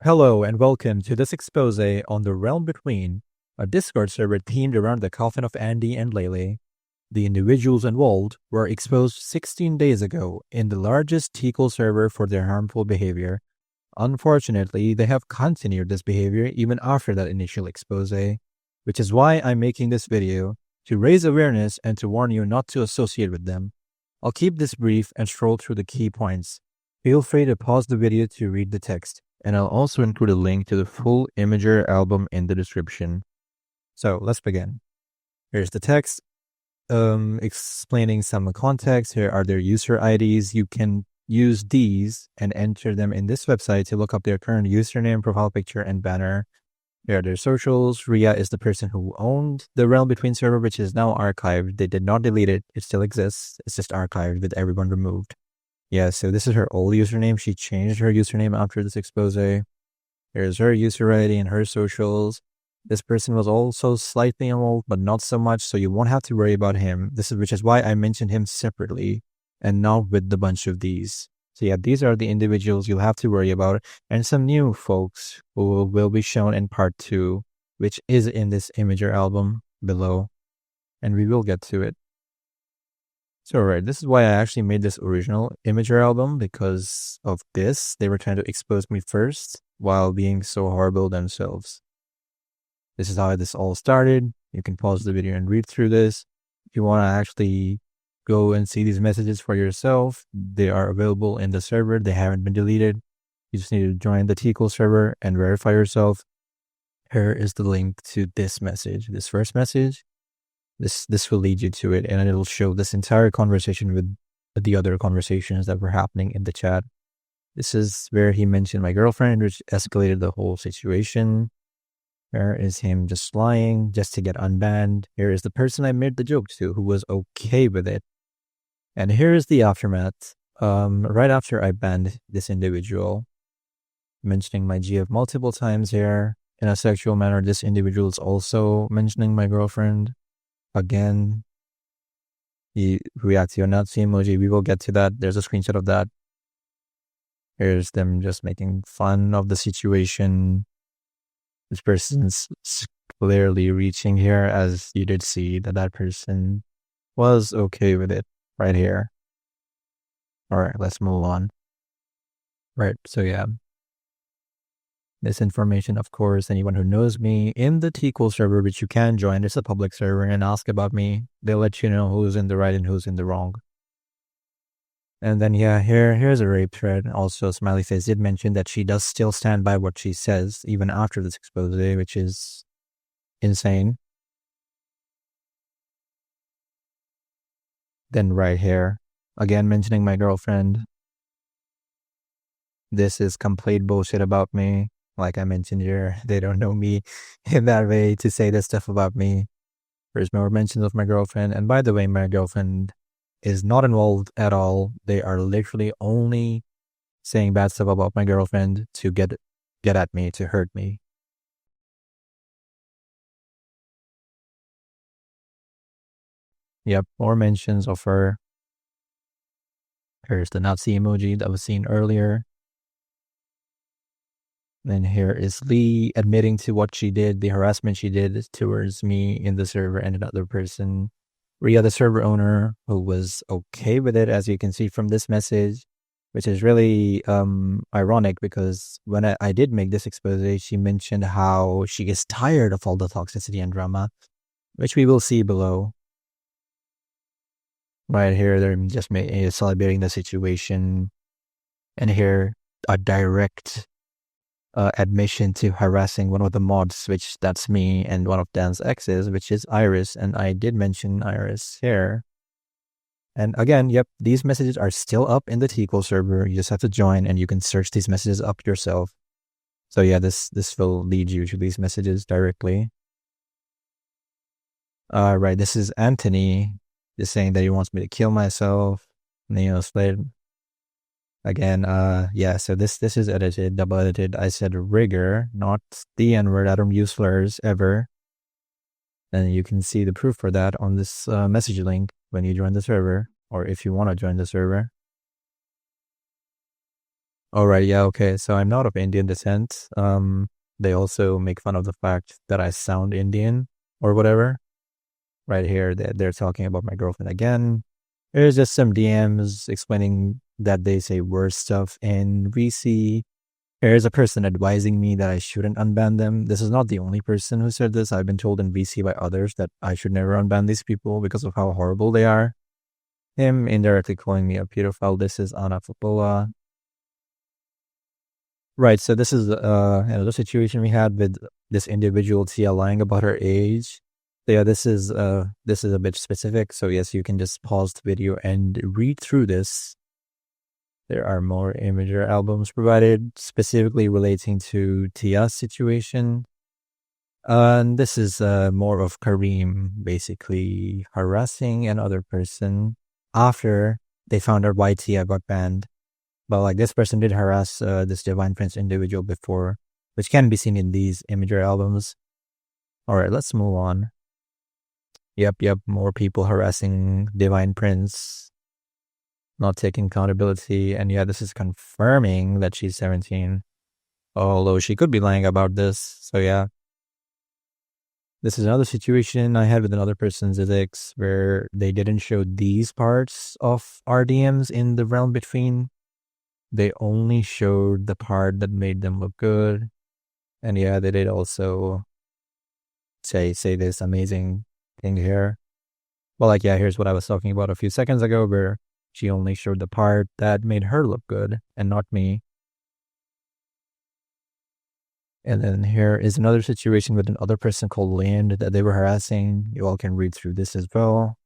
Hello and welcome to this expose on the Realm Between, a Discord server themed around the coffin of Andy and Lele. The individuals involved were exposed 16 days ago in the largest TCOAAL server for their harmful behavior. Unfortunately, they have continued this behavior even after that initial expose, which is why I'm making this video, to raise awareness and to warn you not to associate with them. I'll keep this brief and scroll through the key points. Feel free to pause the video to read the text, and I'll also include a link to the full Imager album in the description. So let's begin. Here's the text, explaining some context. Here are their user IDs. You can use these and enter them in this website to look up their current username, profile picture, and banner. Here are their socials. Ria is the person who owned the Realm Between server, which is now archived. They did not delete it. It still exists. It's just archived with everyone removed. Yeah, so this is her old username. She changed her username after this expose. Here's her user ID and her socials. This person was also slightly involved, but not so much, so you won't have to worry about him. Which is why I mentioned him separately and not with the bunch of these. So yeah, these are the individuals you'll have to worry about, and some new folks who will be shown in part 2, which is in this Imager album below, and we will get to it. So right, this is why I actually made this original Imager album, because of this. They were trying to expose me first while being so horrible themselves. This is how this all started. You can pause the video and read through this. If you want to actually go and see these messages for yourself, they are available in the server. They haven't been deleted. You just need to join the TCOAAL server and verify yourself. Here is the link to this message, this first message. This will lead you to it, and it'll show this entire conversation with the other conversations that were happening in the chat. This is where he mentioned my girlfriend, which escalated the whole situation. Here is him just lying just to get unbanned. Here is the person I made the joke to who was okay with it. And here is the aftermath. Right after I banned this individual, mentioning my GF multiple times here in a sexual manner, this individual is also mentioning my girlfriend. Again, he reacts to a Nazi emoji. We will get to that. There's a screenshot of that. Here's them just making fun of the situation. This person's clearly reaching here, as you did see that person was okay with it right here. All right, let's move on. Right, so yeah. This information, of course, anyone who knows me in the TCOAAL server, which you can join, it's a public server, and ask about me. They'll let you know who's in the right and who's in the wrong. And then, yeah, here's a rape thread. Also, Smiley Face did mention that she does still stand by what she says, even after this expose, which is insane. Then right here, again mentioning my girlfriend. This is complete bullshit about me. Like I mentioned here, they don't know me in that way to say this stuff about me. There's more mentions of my girlfriend. And by the way, my girlfriend is not involved at all. They are literally only saying bad stuff about my girlfriend to get at me, to hurt me. Yep, more mentions of her. Here's the Nazi emoji that was seen earlier. Then here is Lee admitting to what she did, the harassment she did towards me in the server and another person. Ria, the server owner, who was okay with it, as you can see from this message, which is really ironic, because when I did make this expose, she mentioned how she is tired of all the toxicity and drama, which we will see below. Right here, they're just celebrating the situation. And here, a direct admission to harassing one of the mods, which that's me, and one of Dan's exes, which is Iris, and I did mention Iris here. And again, yep, these messages are still up in the TCOAAL server. You just have to join, and you can search these messages up yourself. So yeah, this will lead you to these messages directly. Right, this is Anthony, just saying that he wants me to kill myself. Neo Slade. Again, yeah, so this is edited, double edited. I said rigor, not the N-word. I don't use slurs ever. And you can see the proof for that on this message link when you join the server, or if you want to join the server. All right, yeah, okay. So I'm not of Indian descent. They also make fun of the fact that I sound Indian or whatever. Right here, they're talking about my girlfriend again. There's just some DMs explaining that they say worse stuff, and we see there's a person advising me that I shouldn't unban them. This is not the only person who said this. I've been told in VC by others that I should never unban these people because of how horrible they are. Him indirectly calling me a pedophile. This is Ana Popola. Right, so this is another situation we had with this individual Tia lying about her age. So yeah, this is a bit specific. So yes, you can just pause the video and read through this. There are more imager albums provided specifically relating to Tia's situation. And this is more of Kareem basically harassing another person after they found out why Tia got banned. But like this person did harass this Divine Prince individual before, which can be seen in these imager albums. All right, let's move on. Yep, more people harassing Divine Prince, not taking accountability. And yeah, this is confirming that she's 17, although she could be lying about this. So yeah. This is another situation I had with another person's ethics where they didn't show these parts of RDMs in the realm between. They only showed the part that made them look good. And yeah, they did also say this amazing thing here. Well, like, yeah, here's what I was talking about a few seconds ago, where she only showed the part that made her look good and not me. And then here is another situation with another person called Land that they were harassing. You all can read through this as well.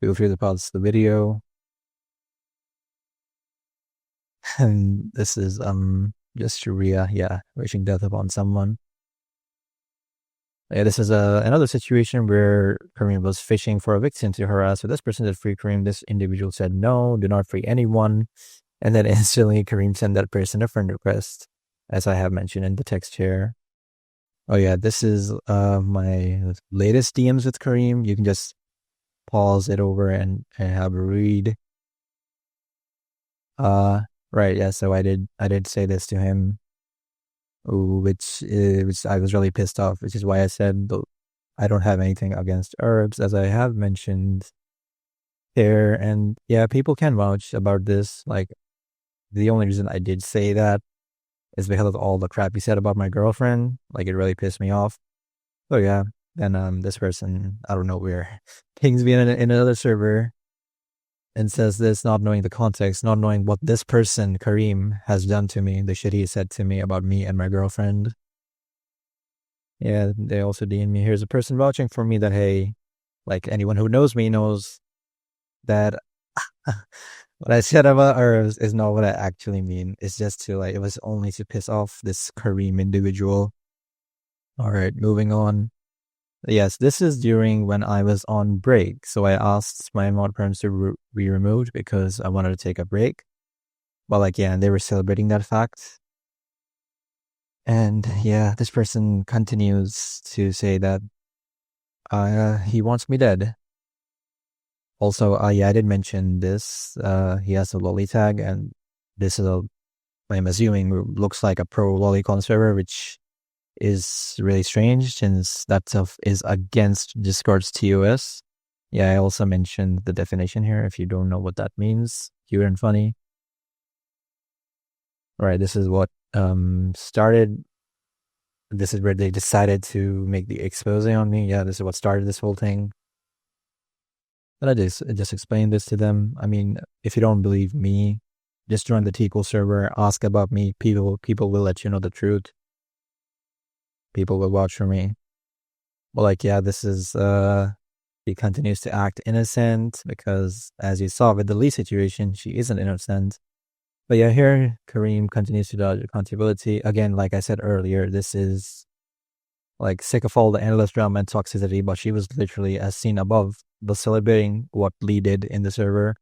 Feel free to pause the video. And this is just Sharia, yeah, wishing death upon someone. Yeah, this is another situation where Kareem was fishing for a victim to harass. So this person did free Kareem. This individual said, no, do not free anyone. And then instantly Kareem sent that person a friend request, as I have mentioned in the text here. Oh yeah, this is my latest DMs with Kareem. You can just pause it over and have a read. Right, yeah, so I did say this to him, which I was really pissed off, which is why I said I don't have anything against Arabs, as I have mentioned there. And yeah, people can vouch about this. Like, the only reason I did say that is because of all the crap he said about my girlfriend. Like, it really pissed me off. So yeah, then this person, I don't know where, pings me in another server and says this, not knowing the context, not knowing what this person, Kareem, has done to me, the shit he said to me about me and my girlfriend. Yeah, they also DM me. Here's a person vouching for me that, hey, like, anyone who knows me knows that what I said about Arabs is not what I actually mean. It's just to, like, it was only to piss off this Kareem individual. All right, moving on. Yes, this is during when I was on break. So I asked my mod parents to be removed because I wanted to take a break. But like, yeah, and they were celebrating that fact. And yeah, this person continues to say that he wants me dead. Also, yeah, I did mention this. He has a lolly tag, and this is I'm assuming, looks like a pro lolicon server, which is really strange since that stuff is against Discord's TOS. Yeah, I also mentioned the definition here if you don't know what that means. Cute and funny. All right, this is what started. This is where they decided to make the expose on me. Yeah, this is what started this whole thing. But I just explained this to them. I mean, if you don't believe me, just join the TCOAAL server, ask about me. People will let you know the truth. People will vouch for me. Well, like, yeah, this is, he continues to act innocent because, as you saw with the Lee situation, she isn't innocent. But yeah, here, Kareem continues to dodge accountability. Again, like I said earlier, this is, like, sick of all the endless drama and toxicity, but she was literally, as seen above, was celebrating what Lee did in the server.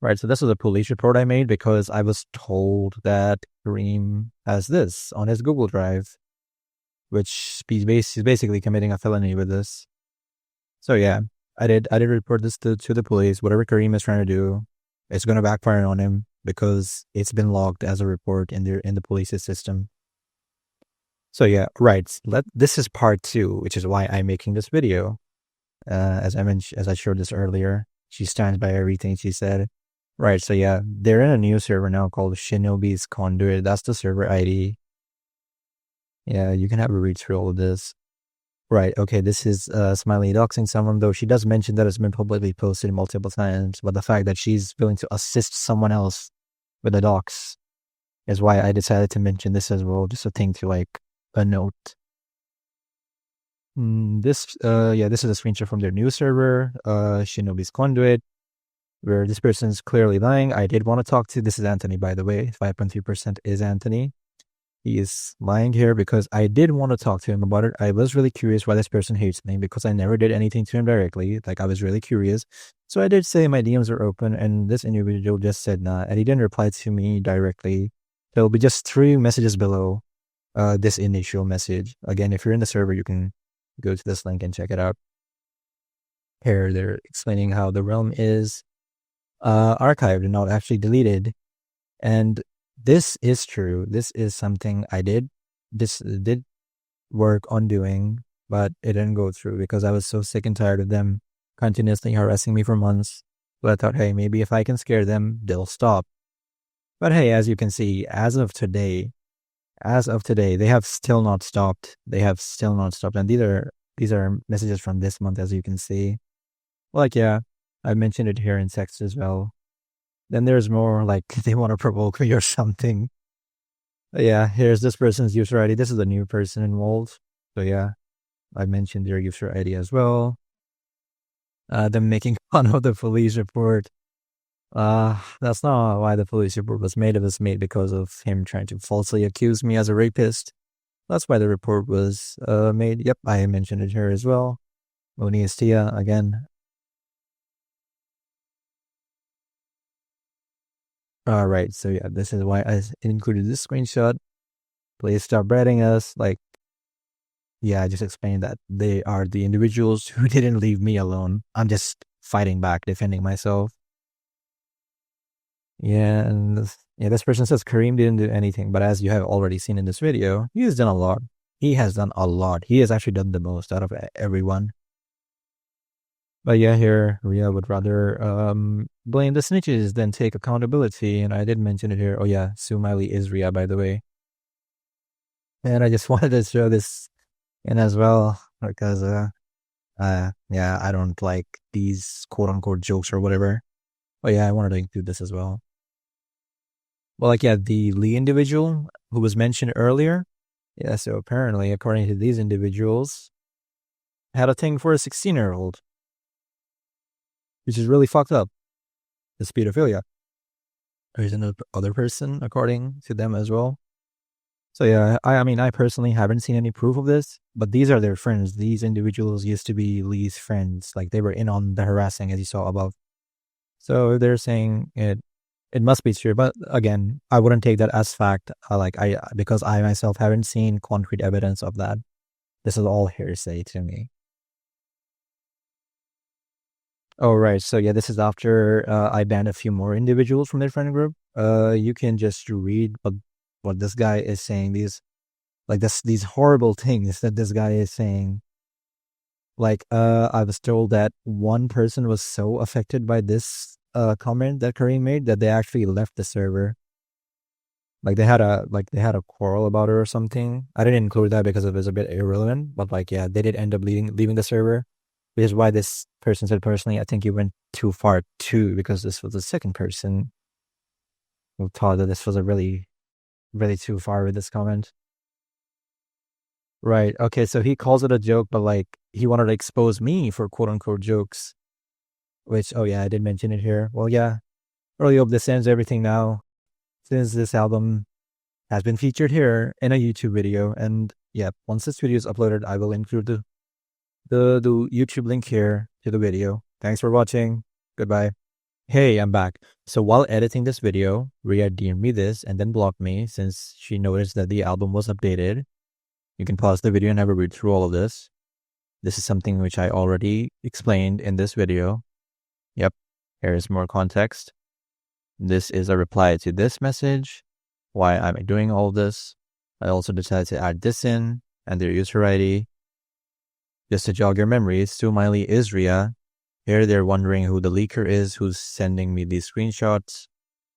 Right, so this was a police report I made because I was told that Kareem has this on his Google Drive, which he's basically committing a felony with this. So yeah, I did report this to the police. Whatever Kareem is trying to do, it's going to backfire on him. because it's been logged as a report in the police's system. So yeah, right. This is part 2, which is why I'm making this video. As I mentioned, as I showed this earlier, she stands by everything she said. Right. So yeah, they're in a new server now called Shinobi's Conduit. That's the server ID. Yeah, you can have a read through all of this. Right. Okay. This is Smiley doxing someone, though she does mention that it's been publicly posted multiple times. But the fact that she's willing to assist someone else with the dox is why I decided to mention this as well. Just a thing to like a note. This is a screenshot from their new server, Shinobi's Conduit, where this person's clearly lying. I did want to talk to, this is Anthony, by the way, 5.3% is Anthony. He is lying here because I did want to talk to him about it. I was really curious why this person hates me because I never did anything to him directly. Like, I was really curious. So I did say my DMs are open, and this individual just said nah, and he didn't reply to me directly. There'll be just 3 messages below this initial message. Again, if you're in the server, you can go to this link and check it out. Here, they're explaining how the realm is archived and not actually deleted. And this is true. This is something I did work on doing, but it didn't go through because I was so sick and tired of them continuously harassing me for months. So I thought, hey, maybe if I can scare them, they'll stop. But hey, as you can see, as of today, they have still not stopped. And these are messages from this month, as you can see. Like, yeah, I mentioned it here in text as well. Then there's more like they want to provoke me or something. But yeah, here's this person's user ID. This is a new person involved. So yeah, I mentioned their user ID as well. Them making fun of the police report. That's not why the police report was made. It was made because of him trying to falsely accuse me as a rapist. That's why the report was made. Yep, I mentioned it here as well. Moni Estia, again. Alright, so yeah, this is why I included this screenshot. Please stop ratting us. Like, yeah, I just explained that they are the individuals who didn't leave me alone. I'm just fighting back, defending myself. Yeah, and this person says Kareem didn't do anything, but as you have already seen in this video, he has done a lot. He has done a lot. He has actually done the most out of everyone. But yeah, here Ria would rather blame the snitches than take accountability, and I did mention it here. Oh yeah, Sumiley is Ria, by the way. And I just wanted to show this in as well because yeah, I don't like these quote unquote jokes or whatever. But yeah, I wanted to include this as well. Well, like, yeah, the Lee individual who was mentioned earlier. Yeah, so apparently, according to these individuals, had a thing for a 16-year-old, which is really fucked up. It's pedophilia. There's another other person, according to them as well. So yeah, I mean, I personally haven't seen any proof of this, but these are their friends. These individuals used to be Lee's friends. Like, they were in on the harassing, as you saw above. So they're saying it must be true. But again, I wouldn't take that as fact. Because I myself haven't seen concrete evidence of that. This is all hearsay to me. Oh, right. So yeah, this is after I banned a few more individuals from their friend group. You can just read what this guy is saying. These horrible things that this guy is saying. Like, I was told that one person was so affected by this comment that Kareem made that they actually left the server. Like, they had a quarrel about it or something. I didn't include that because it was a bit irrelevant, but like, yeah, they did end up leaving the server. Which is why this person said, personally, I think you went too far too, because this was the second person who thought that this was a really, really too far with this comment. Right. Okay. So he calls it a joke, but like, he wanted to expose me for quote unquote jokes, which, oh yeah, I did mention it here. Well, yeah, really hope this ends everything now, since this album has been featured here in a YouTube video. And yeah, once this video is uploaded, I will include the YouTube link here to the video. Thanks for watching. Goodbye. Hey, I'm back. So while editing this video, Ria DM'd me this and then blocked me since she noticed that the album was updated. You can pause the video and have a read through all of this. This is something which I already explained in this video. Yep, here is more context. This is a reply to this message, why I'm doing all this. I also decided to add this in and their user ID. Just to jog your memories, Sumaili is Ria. Here they're wondering who the leaker is who's sending me these screenshots.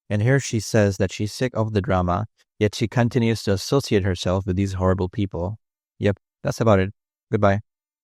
And here she says that she's sick of the drama, yet she continues to associate herself with these horrible people. Yep, that's about it. Goodbye.